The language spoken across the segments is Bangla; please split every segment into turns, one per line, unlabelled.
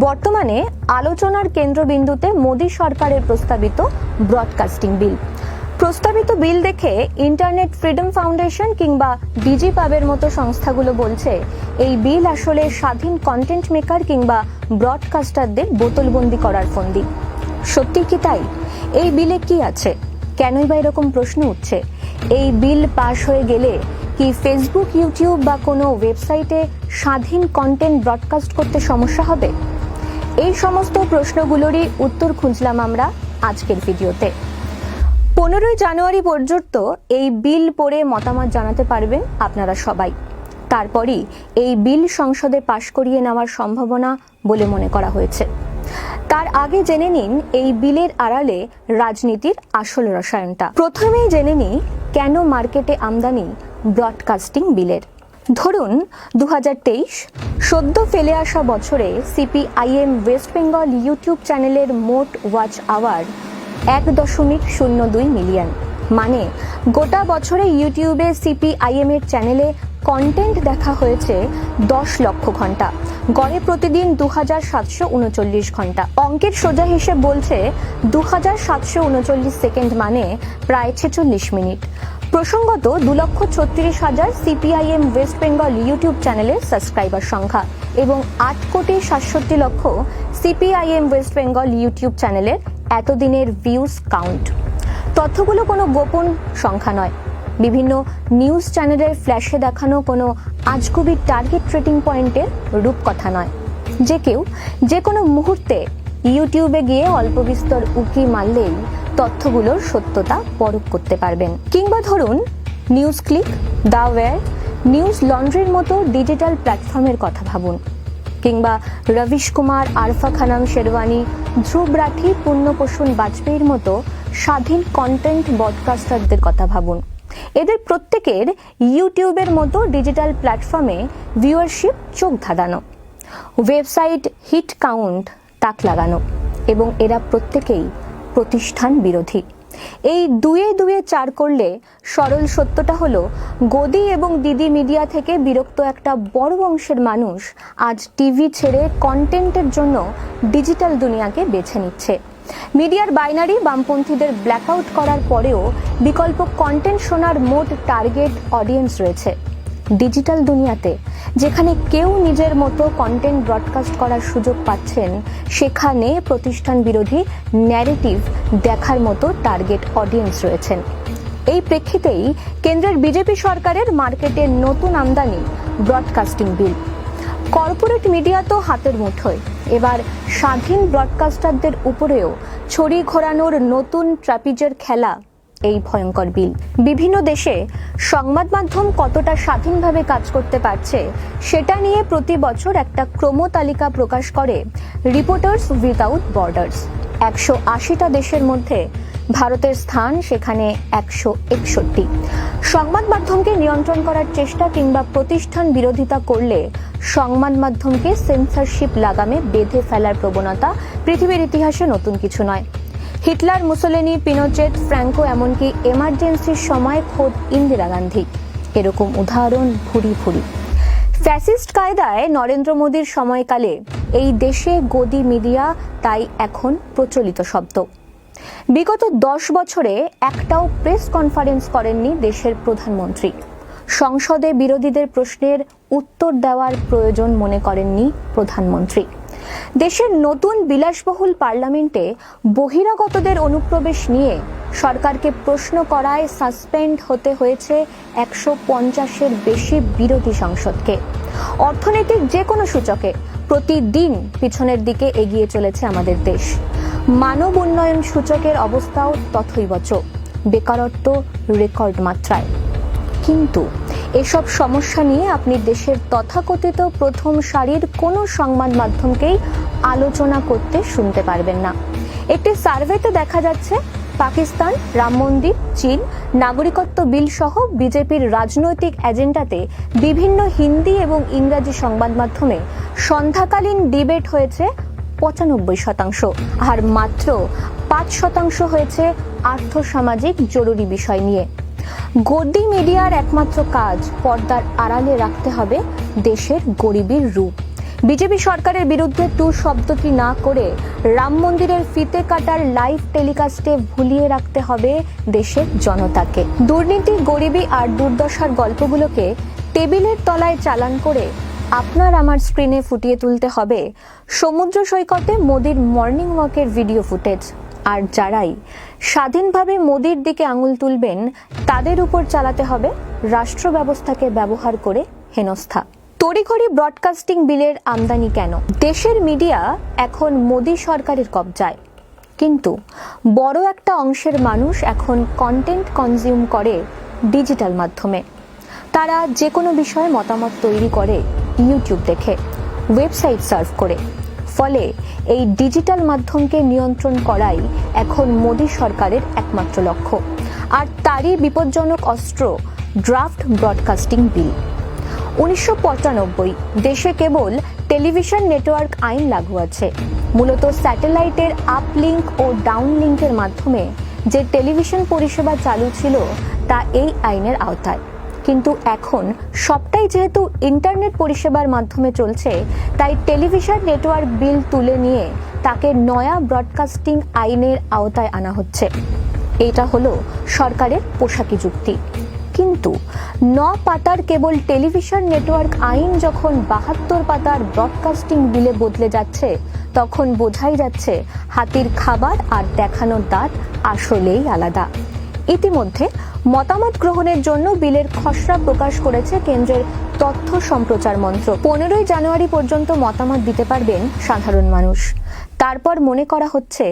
বর্তমানে আলোচনার কেন্দ্রবিন্দুতে মোদী সরকারের প্রস্তাবিত ব্রডকাস্টিং বিল। প্রস্তাবিত বিল দেখে ইন্টারনেট ফ্রিডম ফাউন্ডেশন কিংবা ডিজি পাবের মতো সংস্থাগুলো বলছে এই বিল আসলে স্বাধীন কন্টেন্ট মেকার কিংবা ব্রডকাস্টারদের বোতলবন্দি করার ফন্দি। সত্যি কি তাই? এই বিলে কি আছে? কেনই বা এরকম প্রশ্ন উঠছে? এই বিল পাশ হয়ে গেলে কি ফেসবুক, ইউটিউব বা কোনো ওয়েবসাইটে স্বাধীন কন্টেন্ট ব্রডকাস্ট করতে সমস্যা হবে? এই সমস্ত প্রশ্নগুলোরই উত্তর খুঁজলাম আমরা আজকের ভিডিওতে। 15 জানুয়ারি পর্যন্ত এই বিল পড়ে মতামত জানাতে পারবেন আপনারা সবাই। তারপরই এই বিল সংসদে পাশ করিয়ে নেওয়ার সম্ভাবনা বলে মনে করা হয়েছে। তার আগে জেনে নিন এই বিলের আড়ালে রাজনীতির আসল রসায়নটা। প্রথমেই জেনে নিই কেন মার্কেটে আমদানি ব্রডকাস্টিং বিলের। ধরুন 2023 সদ্য ফেলে আসা বছরে সিপিআইএম ওয়েস্ট বেঙ্গল ইউটিউব চ্যানেলের মোট ওয়াচ আওয়ার 1.02 মিলিয়ন। মানে গোটা বছরে ইউটিউবে সিপিআইএম এর চ্যানেলে কন্টেন্ট দেখা হয়েছে 10 লক্ষ ঘন্টা, গড়ে প্রতিদিন 2739 ঘন্টা। অঙ্কের সোজা হিসেব বলছে 2739 সেকেন্ড মানে প্রায় 46 মিনিট। প্রসঙ্গত 2,36,000 সিপিআইএম ওয়েস্ট বেঙ্গল ইউটিউব চ্যানেলের সাবস্ক্রাইবার সংখ্যা এবং 8,67,00,000 সিপিআইএম ওয়েস্ট বেঙ্গল ইউটিউব চ্যানেলের এতদিনের ভিউজ কাউন্ট। তথ্যগুলো কোনো গোপন সংখ্যা নয়, বিভিন্ন নিউজ চ্যানেলের ফ্ল্যাশে দেখানো কোনো আজগুবি টার্গেট ট্রেটিং পয়েন্টের রূপকথা নয়। যে কেউ যে কোনো মুহূর্তে ইউটিউবে গিয়ে অল্প বিস্তর উকি মারলেই তথ্যগুলোর সত্যতা পরখ করতে পারবেন। কিংবা ধরুন news click, the wire, news লন্ড্রির মতো ডিজিটাল প্ল্যাটফর্মের কথা ভাবুন। কিংবা রবিশ কুমার, আরফা খানম শেরওয়ানি, ধ্রুব রাঠি, পুণ্যপ্রসূন বাজপেয়ীর মতো স্বাধীন কন্টেন্ট ব্রডকাস্টারদের কথা ভাবুন। এদের প্রত্যেকের ইউটিউবের মতো ডিজিটাল প্ল্যাটফর্মে ভিউয়ারশিপ চোখ ধাঁধানো, ওয়েবসাইট হিট কাউন্ট তাক লাগানো, এবং এরা প্রত্যেকেই প্রতিষ্ঠান বিরোধী। এই দুয়ে দুয়ে 4 করলে সরল সত্যটা হলো গদি এবং দিদি মিডিয়া থেকে বিরক্ত একটা বড় অংশের মানুষ আজ টিভি ছেড়ে কন্টেন্টের জন্য ডিজিটাল দুনিয়াকে বেছে নিচ্ছে। মিডিয়ার বাইনারি বামপন্থীদের ব্ল্যাকআউট করার পরেও বিকল্প কন্টেন্ট শোনার মোট টার্গেট অডিয়েন্স রয়েছে ডিজিটাল দুনিয়াতে। যেখানে কেউ নিজের মতো কন্টেন্ট ব্রডকাস্ট করার সুযোগ পাচ্ছেন, সেখানে প্রতিষ্ঠান বিরোধী ন্যারেটিভ দেখার মতো টার্গেট অডিয়েন্স রয়েছেন। এই প্রেক্ষিতেই কেন্দ্রের বিজেপি সরকারের মার্কেটে নতুন আমদানি ব্রডকাস্টিং বিল। কর্পোরেট মিডিয়া তো হাতের মুঠোয়, এবার স্বাধীন ব্রডকাস্টারদের উপরেও ছড়ি ঘোরানোর নতুন ট্র্যাপিজের খেলা এই ভয়ঙ্কর বিল। বিভিন্ন দেশে সংবাদ মাধ্যম কতটা স্বাধীনভাবে কাজ করতে পারছে সেটা নিয়ে প্রতি বছর একটা ক্রমতালিকা প্রকাশ করে রিপোর্টার্স উইদাউট বর্ডার্স। 180টা দেশের মধ্যে ভারতের স্থান সেখানে 161। সংবাদ মাধ্যমকে নিয়ন্ত্রণ করার চেষ্টা কিংবা প্রতিষ্ঠান বিরোধিতা করলে সংবাদ মাধ্যমকে সেন্সরশিপ লাগামে বেঁধে ফেলার প্রবণতা পৃথিবীর ইতিহাসে নতুন কিছু নয়। হিটলার, মুসোলিনি, পিনোচেট, ফ্র্যাঙ্কো, এমনকি এমার্জেন্সির সময় খোদ ইন্দিরা গান্ধী, এরকম উদাহরণ ভুরি ভুরি। ফ্যাসিস্ট কায়দায় নরেন্দ্র মোদীর সময়কালে এই দেশে গদি মিডিয়া তাই এখন প্রচলিত শব্দ। বিগত 10 বছরে একটাও প্রেস কনফারেন্স করেননি দেশের প্রধানমন্ত্রী। সংসদে বিরোধীদের প্রশ্নের উত্তর দেওয়ার প্রয়োজন মনে করেননি প্রধানমন্ত্রী। দেশের নতুন বিলাসবহুল পার্লামেন্টে বহিরাগতদের অনুপ্রবেশ নিয়ে সরকারকে প্রশ্ন করায় সাসপেন্ড হতে হয়েছে 150-এর বেশি বিরোধী সাংসদকে। অর্থনৈতিক যে কোনো সূচকে প্রতিদিন পিছনের দিকে এগিয়ে চলেছে আমাদের দেশ। মানব উন্নয়ন সূচকের অবস্থাও তথৈবচ, বেকারত্ব রেকর্ড মাত্রায়। কিন্তু এসব সমস্যা নিয়ে আপনি দেশের তথাকথিত প্রথম সারির কোনো সংবাদ মাধ্যমকেই আলোচনা করতে শুনতে পারবেন না। একটি সার্ভেতে দেখা যাচ্ছে পাকিস্তান, রাম মন্দির, চীন, নাগরিকত্ব বিল সহ বিজেপির রাজনৈতিক এজেন্ডাতে বিভিন্ন হিন্দি এবং ইংরাজি সংবাদ মাধ্যমে সন্ধ্যাকালীন ডিবেট হয়েছে 95%, আর মাত্র 5% হয়েছে আর্থসামাজিক জরুরি বিষয় নিয়ে। গদি মিডিয়ার একমাত্র কাজ পর্দার আড়ালে রাখতে হবে দেশের গরিবের রূপ। বিজেপি সরকারের বিরুদ্ধে টু শব্দটি না করে রাম মন্দিরের ফিতে কাটার লাইভ টেলিকাস্টে ভুলিয়ে রাখতে হবে দেশের জনতাকে। দুর্নীতি, গরিবি আর দুর্দশার গল্পগুলোকে টেবিলের তলায় চালান করে আপনার আমার স্ক্রিনে ফুটিয়ে তুলতে হবে সমুদ্র সৈকতে মোদির মর্নিং ওয়াকের ভিডিও ফুটেজ। আর যারাই স্বাধীনভাবে মোদির দিকে আঙুল তুলবেন তাদের উপর চালাতে হবে রাষ্ট্র ব্যবস্থাকে ব্যবহার করে হেনস্থা। তড়িঘড়ি ব্রডকাস্টিং বিলের আমদানি কেন? দেশের মিডিয়া এখন মোদি সরকারের কবজায়, কিন্তু বড় একটা অংশের মানুষ এখন কন্টেন্ট কনজিউম করে ডিজিটাল মাধ্যমে। তারা যে কোনো বিষয়ে মতামত তৈরি করে ইউটিউব দেখে, ওয়েবসাইট সার্ফ করে। ফলে এই ডিজিটাল মাধ্যমকে নিয়ন্ত্রণ করাই এখন মোদি সরকারের একমাত্র লক্ষ্য। আর তারই বিপজ্জনক অস্ত্র ড্রাফট ব্রডকাস্টিং বিল। 1995 দেশে কেবল টেলিভিশন নেটওয়ার্ক আইন লাগু আছে। মূলত স্যাটেলাইটের আপলিঙ্ক ও ডাউনলিঙ্কের মাধ্যমে যে টেলিভিশন পরিষেবা চালু ছিল তা এই আইনের আওতায়। কিন্তু এখন সবটাই যেহেতু ইন্টারনেট পরিষেবার মাধ্যমে চলছে, তাই টেলিভিশন নেটওয়ার্ক বিল তুলে নিয়ে তাকে নয়া ব্রডকাস্টিং আইনের আওতায় আনা হচ্ছে। এটা হলো সরকারের পোশাকি যুক্তি। কিন্তু 9 পাতার কেবল টেলিভিশন নেটওয়ার্ক আইন যখন 72 পাতার ব্রডকাস্টিং বিলে বদলে যাচ্ছে, তখন বোঝাই যাচ্ছে হাতির খাবার আর দেখানোর দাঁত আসলেই আলাদা। ইতিমধ্যে মতামত গ্রহণের জন্য বিলের খসড়া প্রকাশ করেছে কেন্দ্রের তথ্য সম্প্রচার মন্ত্রক। 15 জানুয়ারি পর্যন্ত মতামত দিতে পারবেন সাধারণ মানুষ। তারপর মনে করা হচ্ছে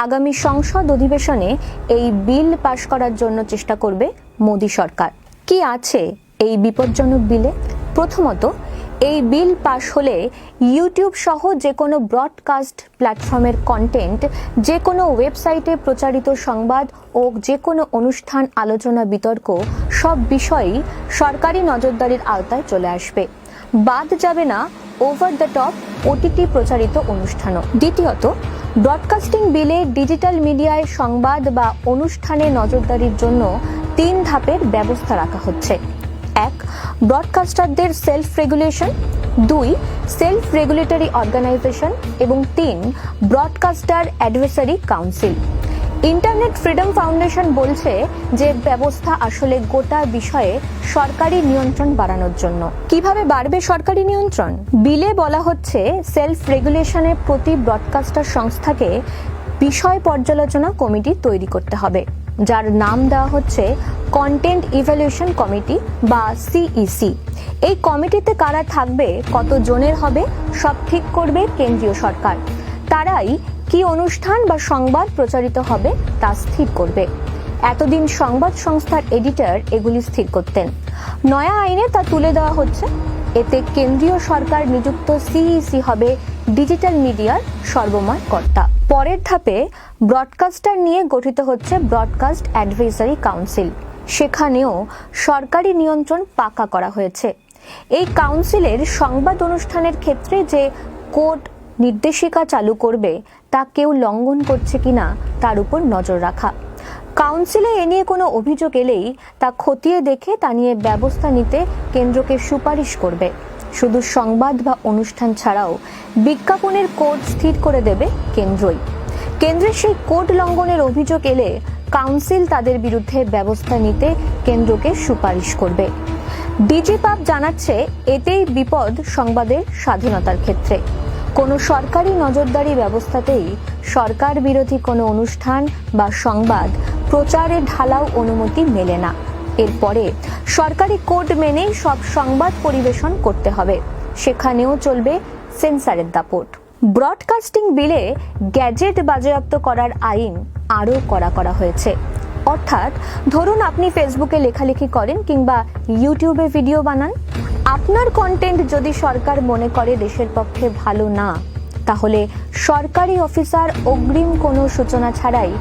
আগামী সংসদ অধিবেশনে এই বিল পাশ করার জন্য চেষ্টা করবে মোদি সরকার। কি আছে এই বিপজ্জনক বিলে? প্রথমত, এই বিল পাশ হলে ইউটিউব সহ যে কোনো ব্রডকাস্ট প্ল্যাটফর্মের কন্টেন্ট, যে কোনো ওয়েবসাইটে প্রচারিত সংবাদ ও যে কোনো অনুষ্ঠান, আলোচনা, বিতর্ক সব বিষয়ই সরকারি নজরদারির আওতায় চলে আসবে। বাদ যাবে না ওভার দ্য টপ ওটিটি প্রচারিত অনুষ্ঠানও। দ্বিতীয়ত, ব্রডকাস্টিং বিলে ডিজিটাল মিডিয়ায় সংবাদ বা অনুষ্ঠানে নজরদারির জন্য 3 ধাপের ব্যবস্থা রাখা হচ্ছে। 1. ব্রডকাস্টারদের self regulation, 2. Self regulatory organization এবং 3. Broadcaster advisory council. Internet freedom foundation বলছে যে ব্যবস্থা আসলে গোটা বিষয়ে সরকারি নিয়ন্ত্রণ বাড়ানোর জন্য। কিভাবে বাড়বে সরকারি নিয়ন্ত্রণ? বিলে বলা হচ্ছে সেলফ রেগুলেশনে প্রতি ব্রডকাস্টার সংস্থাকে বিষয় পর্যালোচনা কমিটি তৈরি করতে হবে, যার নাম দেওয়া হচ্ছে কন্টেন্ট ইভ্যালুয়েশন কমিটি বা সিইসি। এই কমিটিতে কারা থাকবে, কত জনের হবে, সব ঠিক করবে কেন্দ্রীয় সরকার। তারাই কি অনুষ্ঠান বা সংবাদ প্রচারিত হবে তা স্থির করবে। এতদিন সংবাদ সংস্থার এডিটর এগুলি স্থির করতেন। নয়া আইনে তা তুলে দেওয়া হচ্ছে। এতে কেন্দ্রীয় সরকার নিযুক্ত সিইসি হবে ডিজিটাল মিডিয়ার সর্বময় কর্তা। পরের ধাপে ব্রডকাস্টার নিয়ে গঠিত হচ্ছে ব্রডকাস্ট অ্যাডভাইসারি কাউন্সিল। সেখানেও সরকারি নিয়ন্ত্রণ পাকা করা হয়েছে। এই কাউন্সিলের সংবাদ অনুষ্ঠানের ক্ষেত্রে যে কোড নির্দেশিকা চালু করবে তা কেউ লঙ্ঘন করছে কিনা তার উপর নজর রাখা। কাউন্সিলে এ নিয়ে কোনো অভিযোগ এলেই তা খতিয়ে দেখে তা নিয়ে ব্যবস্থা নিতে কেন্দ্রকে সুপারিশ করবে। শুধু সংবাদ বা অনুষ্ঠান ছাড়াও বিজ্ঞাপনের কোড স্থির করে দেবে কেন্দ্রই। কেন্দ্রের সেই কোড লঙ্ঘনের অভিযোগ এলে কাউন্সিল তাদের বিরুদ্ধে ব্যবস্থা নিতে কেন্দ্রকে সুপারিশ করবে। ডিজিপাব জানাচ্ছে এতেই বিপদ সংবাদের স্বাধীনতার ক্ষেত্রে। কোনো সরকারি নজরদারি ব্যবস্থাতেই সরকার বিরোধী কোনো অনুষ্ঠান বা সংবাদ প্রচারে ঢালাও অনুমতি মেলে না। এরপরে সরকারি কোড মেনেই সব সংবাদ পরিবেশন করতে হবে। সেখানেও চলবে সেন্সারের দাপট। ব্রডকাস্টিং বিলে গ্যাজেট বাজেয়াপ্ত করার আইন আরও কড়া করা হয়েছে। অর্থাৎ ধরুন আপনি ফেসবুকে লেখালেখি করেন কিংবা ইউটিউবে ভিডিও বানান, আপনার কন্টেন্ট যদি সরকার মনে করে দেশের পক্ষে ভালো না, তাহলে সরকারি অফিসার অগ্রিম কোনো সূচনা ছাড়াই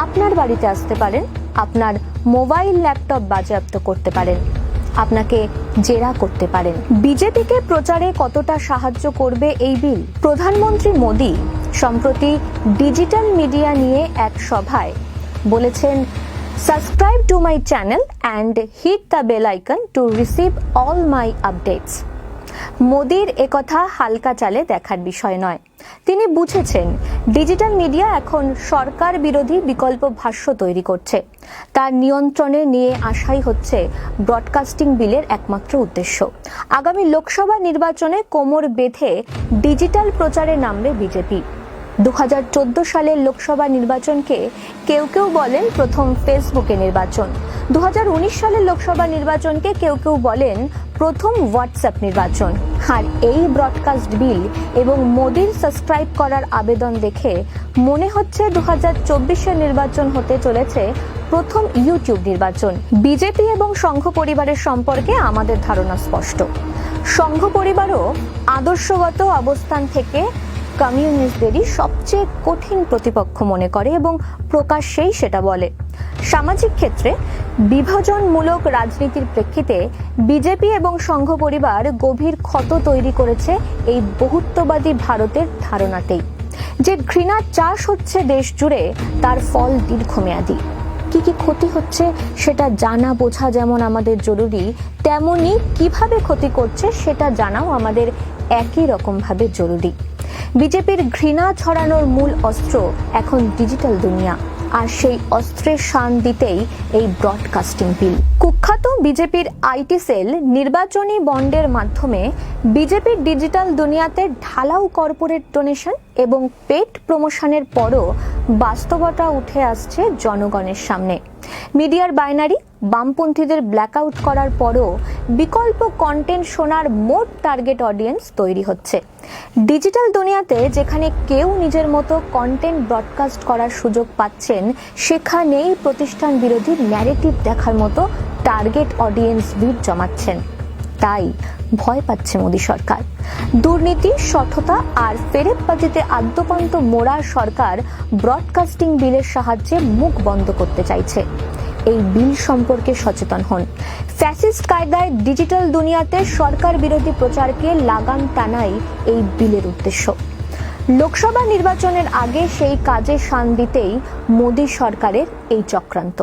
আপনার বাড়িতে আসতে পারেন, আপনার মোবাইল ল্যাপটপ বাজেয়াপ্ত করতে পারেন, আপনাকে জেরা করতে পারেন। বিজেপিকে প্রচারে কতটা সাহায্য করবে এই বিল? প্রধানমন্ত্রী মোদি সম্প্রতি ডিজিটাল মিডিয়া নিয়ে এক সভায় বলেছেন, subscribe to my channel and hit the bell icon to receive all my updates. মোদির একথা হালকা চালে দেখার বিষয় নয়। তিনি বুঝেছেন ডিজিটাল মিডিয়া এখন সরকার বিরোধী বিকল্প ভাষ্য তৈরি করছে। তার নিয়ন্ত্রণে নিয়ে আসাই হচ্ছে ব্রডকাস্টিং বিলের একমাত্র উদ্দেশ্য। আগামী লোকসভা নির্বাচনে কোমর বেঁধে ডিজিটাল প্রচারে নামবে বিজেপি। 2014 সালের লোকসভা নির্বাচনকে কেউ কেউ বলেন প্রথম ফেসবুকে নির্বাচন। 2019 সালের লোকসভা নির্বাচনকে কেউ কেউ বলেন প্রথম হোয়াটসঅ্যাপ নির্বাচন। আর এই ব্রডকাস্ট বিল এবং মোদির সাবস্ক্রাইব করার আবেদন দেখে মনে হচ্ছে 2024-এর নির্বাচন হতে চলেছে প্রথম ইউটিউব নির্বাচন। বিজেপি এবং সংঘ পরিবারের সম্পর্কে আমাদের ধারণা স্পষ্ট। সংঘ পরিবারও আদর্শগত অবস্থান থেকে কমিউনিস্টদেরই সবচেয়ে কঠিন প্রতিপক্ষ মনে করে এবং প্রকাশ্যেই সেটা বলে। সামাজিক ক্ষেত্রে বিভাজনমূলক রাজনীতির প্রেক্ষিতে বিজেপি এবং সংঘ পরিবার গভীর ক্ষত তৈরি করেছে এই বহুত্ববাদী ভারতের ধারণাতেই। যে ঘৃণার চাষ হচ্ছে দেশ জুড়ে তার ফল দীর্ঘমেয়াদী। কি কি ক্ষতি হচ্ছে সেটা জানা বোঝা যেমন আমাদের জরুরি, তেমনি কিভাবে ক্ষতি করছে সেটা জানাও আমাদের একই রকম ভাবে জরুরি। বিজেপির ঘৃণা ছড়ানোর মূল অস্ত্র এখন ডিজিটাল দুনিয়া, আর সেই অস্ত্রের শান দিতেই এই ব্রডকাস্টিং বিল। কুখ্যাত বিজেপির আইটি সেল নির্বাচনী বন্ডের মাধ্যমে বিজেপির ডিজিটাল দুনিয়াতে ঢালাও কর্পোরেট ডোনেশন এবং পেড প্রমোশনের পরও বাস্তবতা উঠে আসছে জনগণের সামনে। মিডিয়ার বাইনারি, বামপন্থীদের ব্ল্যাকআউট করার পরও বিকল্প কন্টেন্ট শোনার মোট টার্গেট অডিয়েন্স তৈরি হচ্ছে। ডিজিটাল দুনিয়াতে যেখানে কেউ নিজের মতো কন্টেন্ট ব্রডকাস্ট করার সুযোগ পাচ্ছেন, সেখানেই প্রতিষ্ঠান বিরোধী ন্যারেটিভ দেখার মতো টার্গেট অডিয়েন্স ভিড় জমাচ্ছেন। তাই ভয় পাচ্ছে মোদী সরকার। দুর্নীতি, সঠতা আর ফেরেববাজিতে আদ্যপান্ত মোড়া সরকার ব্রডকাস্টিং বিলের সাহায্যে মুখ বন্ধ করতে চাইছে। এই বিল সম্পর্কে সচেতন হন। ফ্যাসিস্ট কায়দায় ডিজিটাল দুনিয়াতে সরকার বিরোধী প্রচারকে লাগাম টানাই এই বিলের উদ্দেশ্য। লোকসভা নির্বাচনের আগে সেই কাজে শান দিতেই মোদী সরকারের এই চক্রান্ত।